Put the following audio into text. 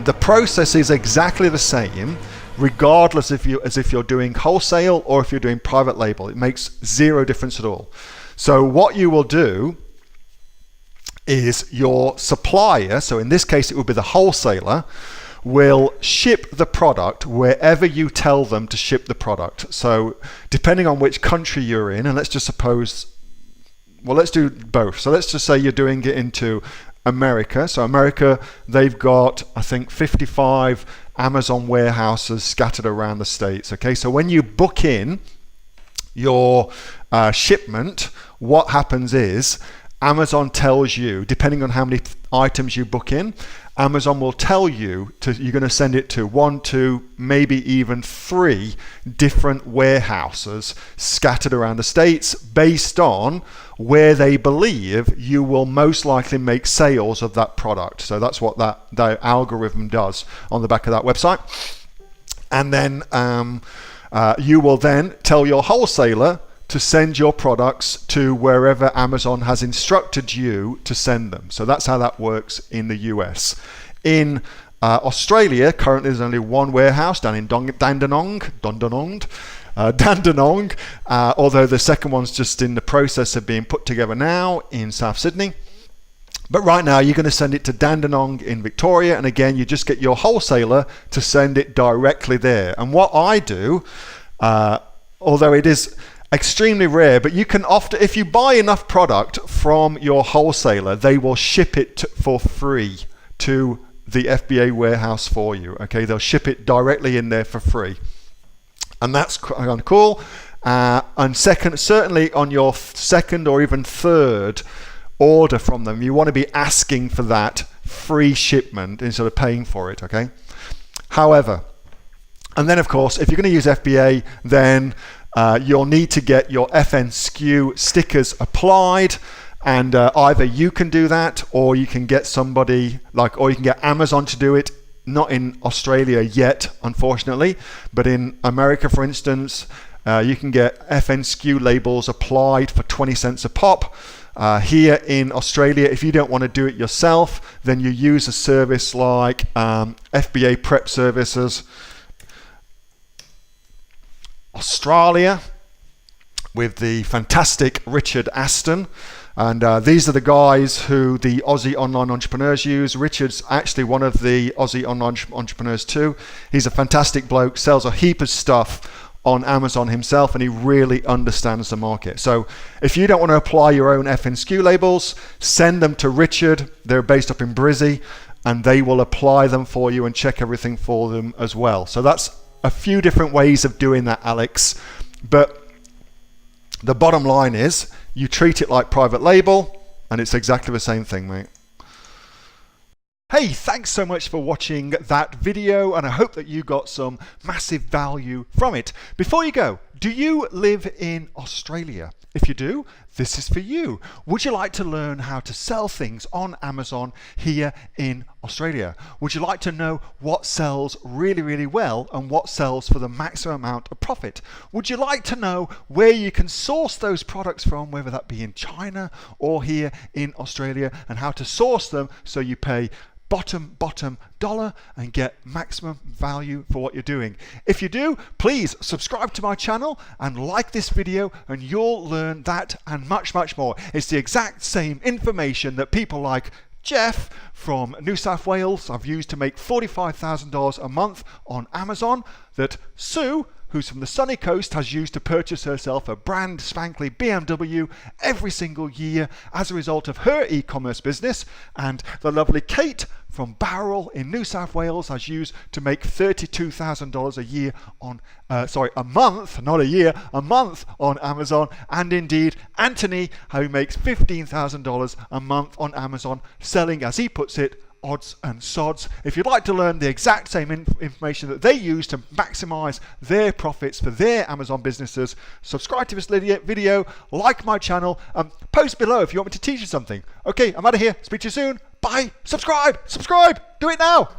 the process is exactly the same regardless if you're doing wholesale or if you're doing private label. It makes zero difference at all. So what you will do is your supplier, so in this case it would be the wholesaler, will ship the product wherever you tell them to ship the product. So depending on which country you're in, and let's just suppose, well, let's do both. So let's just say you're doing it into America. So America, they've got, I think, 55 Amazon warehouses scattered around the states. Okay, so when you book in your shipment, what happens is Amazon tells you, depending on how many items you book in, Amazon will tell you you're going to send it to 1, 2, maybe even 3 different warehouses scattered around the states based on where they believe you will most likely make sales of that product. So that's what that algorithm does on the back of that website. And then you will then tell your wholesaler to send your products to wherever Amazon has instructed you to send them. So that's how that works in the US. In Australia, currently there's only one warehouse down in Dandenong, although the second one's just in the process of being put together now in South Sydney. But right now you're going to send it to Dandenong in Victoria, and again you just get your wholesaler to send it directly there. And what I do, although it is extremely rare, but you can often, if you buy enough product from your wholesaler, they will ship it for free to the FBA warehouse for you. Okay, they'll ship it directly in there for free, and that's kind of cool. And second, certainly on your second or even third order from them, you want to be asking for that free shipment instead of paying for it. Okay, however, and then of course, if you're going to use FBA, then you'll need to get your FNSKU stickers applied, and either you can do that, or you can get somebody or you can get Amazon to do it. Not in Australia yet, unfortunately, but in America, for instance, you can get FNSKU labels applied for 20 cents a pop. Here in Australia, if you don't want to do it yourself, then you use a service like FBA Prep Services Australia with the fantastic Richard Aston, and these are the guys who the Aussie online entrepreneurs use. Richard's actually one of the Aussie online entrepreneurs too. He's a fantastic bloke, sells a heap of stuff on Amazon himself, and he really understands the market. So if you don't want to apply your own FNSKU labels, send them to Richard. They're based up in Brizzy, and they will apply them for you and check everything for them as well. So that's a few different ways of doing that, Alex, but the bottom line is you treat it like private label, and it's exactly the same thing, mate. Hey, thanks so much for watching that video, and I hope that you got some massive value from it. Before you go, do you live in Australia? If you do, this is for you. Would you like to learn how to sell things on Amazon here in Australia? Would you like to know what sells really, really well and what sells for the maximum amount of profit? Would you like to know where you can source those products from, whether that be in China or here in Australia, and how to source them so you pay bottom dollar and get maximum value for what you're doing? If you do, please subscribe to my channel and like this video, and you'll learn that and much more. It's the exact same information that people like Jeff from New South Wales have used to make $45,000 a month on Amazon, that Sue, who's from the sunny coast, has used to purchase herself a brand spankly BMW every single year as a result of her e-commerce business, and the lovely Kate from Bowral in New South Wales has used to make $32,000 a year on, a month, not a year, a month on Amazon, and indeed Anthony, who makes $15,000 a month on Amazon, selling, as he puts it, odds and sods. If you'd like to learn the exact same information that they use to maximize their profits for their Amazon businesses, subscribe to this video, like my channel, post below if you want me to teach you something. Okay, I'm out of here. Speak to you soon. Bye. Subscribe. Do it now.